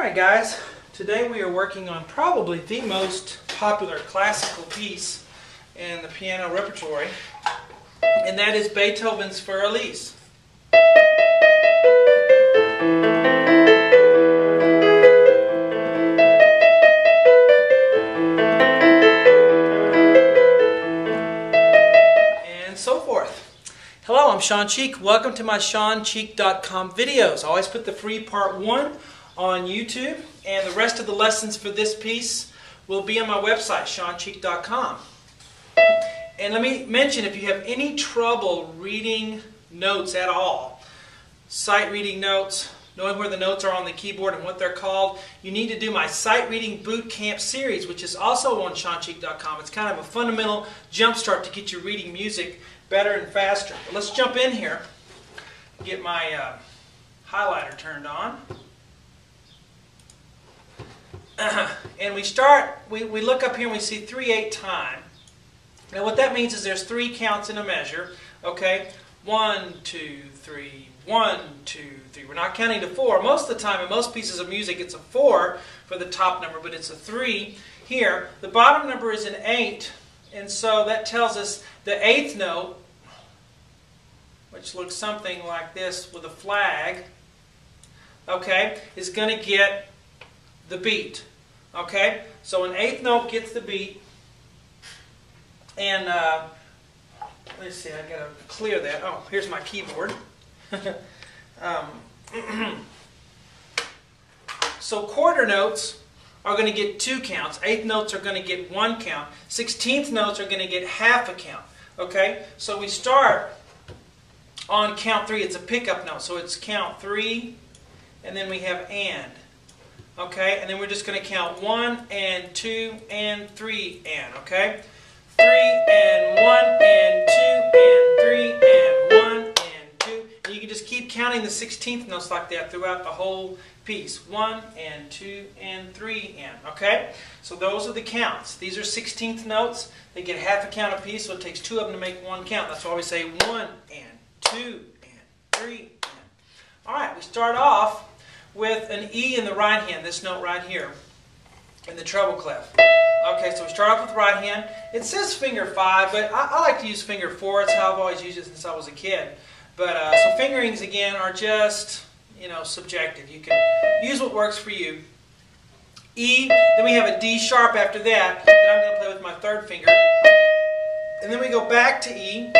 Alright guys, today we are working on probably the most popular classical piece in the piano repertory, and that is Beethoven's for Elise. And so forth. Hello, I'm Sean Cheek. Welcome to my SeanCheek.com videos. I always put the free part 1 on YouTube, and the rest of the lessons for this piece will be on my website, SeanCheek.com. And let me mention, if you have any trouble reading notes at all, sight reading notes, knowing where the notes are on the keyboard and what they're called, you need to do my Sight Reading Boot Camp series, which is also on SeanCheek.com. It's kind of a fundamental jump start to get you reading music better and faster. But let's jump in here, get my highlighter turned on. And we look up here and we see 3/8 time. Now what that means is there's 3 counts in a measure. Okay, 1, 2, 3, 1, 2, 3. We're not counting to 4. Most of the time in most pieces of music it's a 4 for the top number, but it's a 3 here. The bottom number is an 8, and so that tells us the 8th note, which looks something like this with a flag, okay, is going to get the beat. Okay, so an 8th note gets the beat, and let's see, I gotta clear that. Oh, here's my keyboard. So quarter notes are going to get 2 counts. 8th notes are going to get 1 count. 16th notes are going to get half a count. Okay, so we start on count 3. It's a pickup note, so it's count 3, and then we have and. Okay, and then we're just going to count 1 and 2 and 3 and. Okay, 3 and 1 and 2 and 3 and 1 and 2. And you can just keep counting the 16th notes like that throughout the whole piece. 1 and 2 and 3 and. Okay, so those are the counts. These are 16th notes. They get half a count apiece, so it takes 2 of them to make 1 count. That's why we say 1 and 2 and 3 and. All right, we start off with an E in the right hand, this note right here, in the treble clef. Okay, so we start off with the right hand. It says finger 5, but I like to use finger 4. It's how I've always used it since I was a kid. But so fingerings, again, are just, subjective. You can use what works for you. E, then we have a D sharp after that I'm going to play with my 3rd finger. And then we go back to E,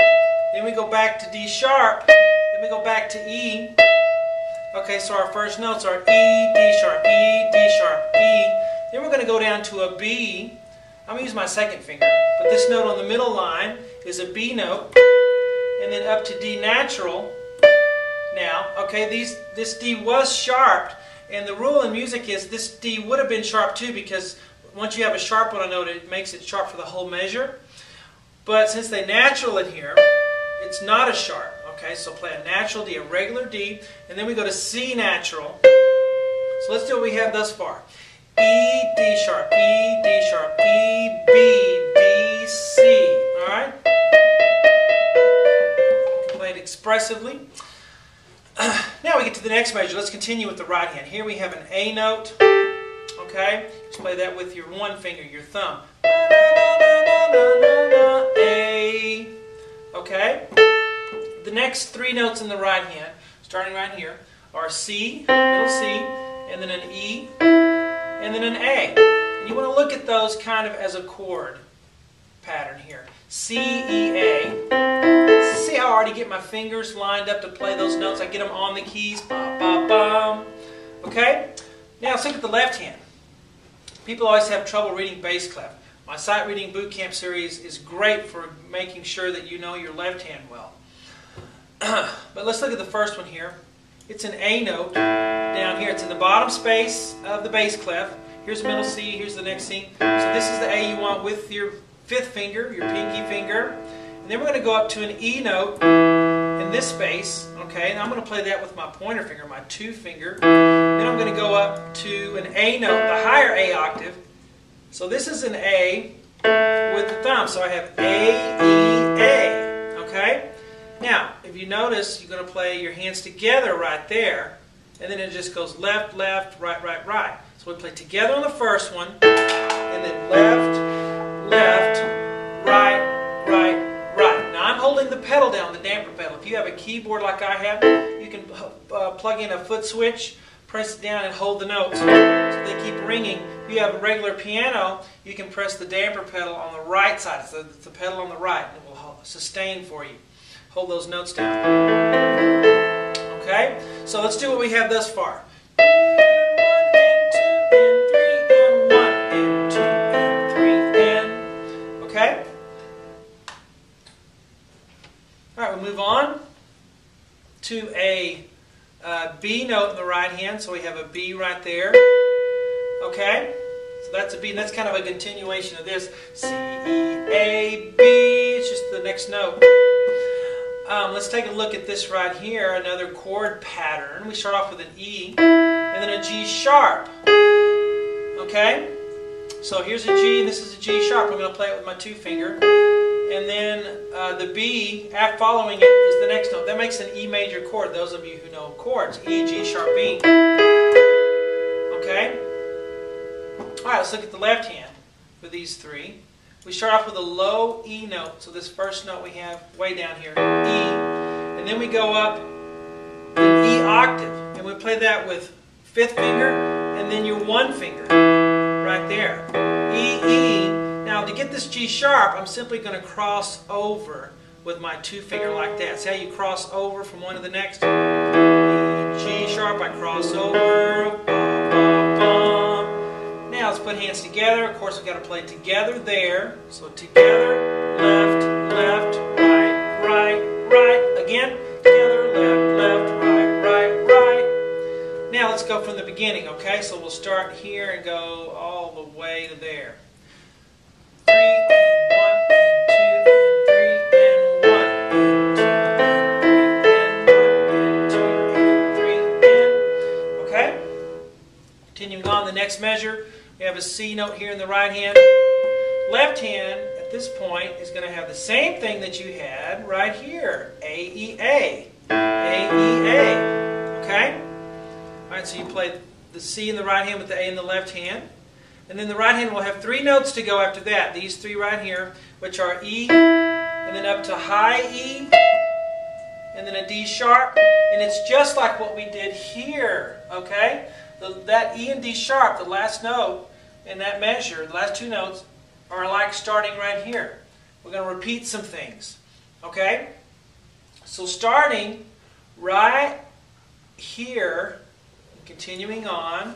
then we go back to D sharp, then we go back to E. Okay, so our first notes are E, D sharp, E, D sharp, E. Then we're going to go down to a B. I'm going to use my 2nd finger, but this note on the middle line is a B note, and then up to D natural. Now, okay, this D was sharped, and the rule in music is this D would have been sharp too, because once you have a sharp on a note, it makes it sharp for the whole measure. But since they natural it here, it's not a sharp. Okay, so play a natural D, a regular D, and then we go to C natural. So let's do what we have thus far. E, D sharp, E, D sharp, E, B, D, C. Alright? Play it expressively. Now we get to the next measure. Let's continue with the right hand. Here we have an A note. Okay? Just play that with your 1 finger, your thumb. A. Okay? The next 3 notes in the right hand, starting right here, are C, middle C, and then an E, and then an A. And you want to look at those kind of as a chord pattern here. C, E, A. See how I already get my fingers lined up to play those notes? I get them on the keys. Ba, ba, bum. Okay? Now let's look at the left hand. People always have trouble reading bass clef. My Sight Reading Boot Camp series is great for making sure that you know your left hand well. But let's look at the first one here. It's an A note down here. It's in the bottom space of the bass clef. Here's the middle C, here's the next C. So this is the A you want with your 5th finger, your pinky finger. And then we're going to go up to an E note in this space. Okay, and I'm going to play that with my pointer finger, my 2 finger. Then I'm going to go up to an A note, the higher A octave. So this is an A with the thumb. So I have A, E, A. Okay? Now, if you notice, you're going to play your hands together right there, and then it just goes left, left, right, right, right. So we play together on the first one, and then left, left, right, right, right. Now I'm holding the pedal down, the damper pedal. If you have a keyboard like I have, you can plug in a foot switch, press it down, and hold the notes so they keep ringing. If you have a regular piano, you can press the damper pedal on the right side. So it's the pedal on the right, and it will sustain for you. Hold those notes down. Okay? So let's do what we have thus far. 1 and 2 and 3 and 1 and 2 and 3 and... Okay? Alright, we'll move on to a B note in the right hand. So we have a B right there. Okay? So that's a B, and that's kind of a continuation of this. C, E, A, B. It's just the next note. Let's take a look at this right here, another chord pattern. We start off with an E, and then a G sharp. Okay? So here's a G, and this is a G sharp. I'm going to play it with my 2 finger. And then the B, following it, is the next note. That makes an E major chord, those of you who know chords. E, G sharp, B. Okay? Alright, let's look at the left hand for these 3. We start off with a low E note. So this first note we have way down here, E. And then we go up an E octave. And we play that with 5th finger and then your 1 finger right there. E, E. Now to get this G sharp, I'm simply going to cross over with my 2 finger like that. See how you cross over from one to the next? E, G sharp, I cross over. Now let's put hands together. Of course, we've got to play together there. So together, left, left, right, right, right. Again, together, left, left, right, right, right. Now let's go from the beginning, okay? So we'll start here and go all the way to there. 3 and 1 and 2 and 3 and 1 and 2 and 3 and 1 and 2 and 3 and... Okay? Continuing on, the next measure. We have a C note here in the right hand. Left hand, at this point, is going to have the same thing that you had right here. A, E, A. A, E, A. Okay? Alright, so you play the C in the right hand with the A in the left hand. And then the right hand will have 3 notes to go after that. These 3 right here, which are E, and then up to high E, and then a D sharp. And it's just like what we did here. Okay? That E and D sharp, the last note in that measure, the last 2 notes, are like starting right here. We're going to repeat some things. Okay? So starting right here, continuing on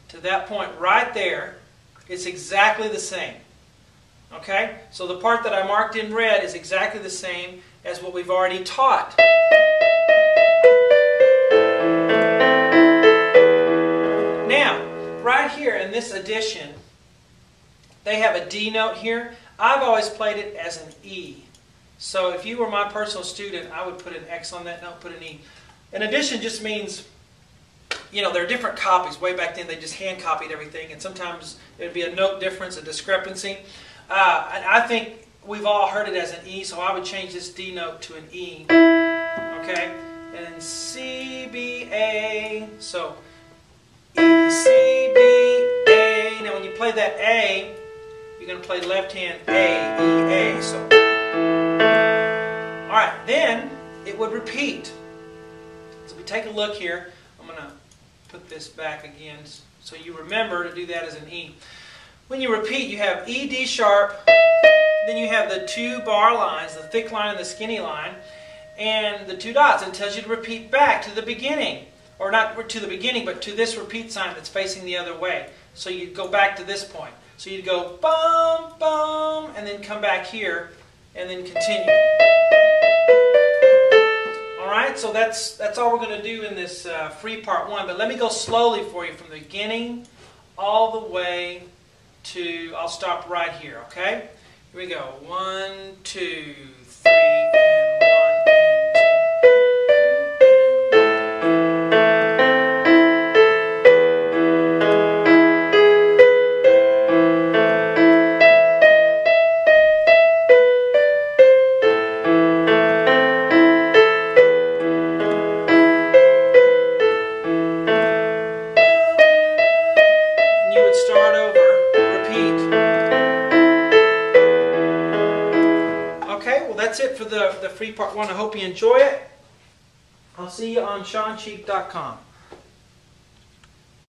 to that point right there, it's exactly the same. Okay? So the part that I marked in red is exactly the same as what we've already taught. Now, right here in this edition, they have a D note here. I've always played it as an E. So if you were my personal student, I would put an X on that note, put an E. An edition just means, you know, there are different copies. Way back then, they just hand copied everything, and sometimes it would be a note difference, a discrepancy. And I think we've all heard it as an E, so I would change this D note to an E. Okay? And then C, B, A. So E, C, B, A. Now when you play that A, you're going to play left hand A, E, A. So, alright, then it would repeat. So we take a look here. I'm going to put this back again so you remember to do that as an E. When you repeat, you have E, D sharp, then you have the 2 bar lines, the thick line and the skinny line, and the 2 dots. It tells you to repeat back to the beginning. Or not to the beginning, but to this repeat sign that's facing the other way. So you'd go back to this point. So you'd go bum, bum, and then come back here, and then continue. Alright, so that's all we're going to do in this free part 1. But let me go slowly for you from the beginning all the way to, I'll stop right here, okay? Here we go. 1, 2, 3, and 1, and 2. that's it for the free part 1. I hope you enjoy it. I'll see you on SeanCheek.com.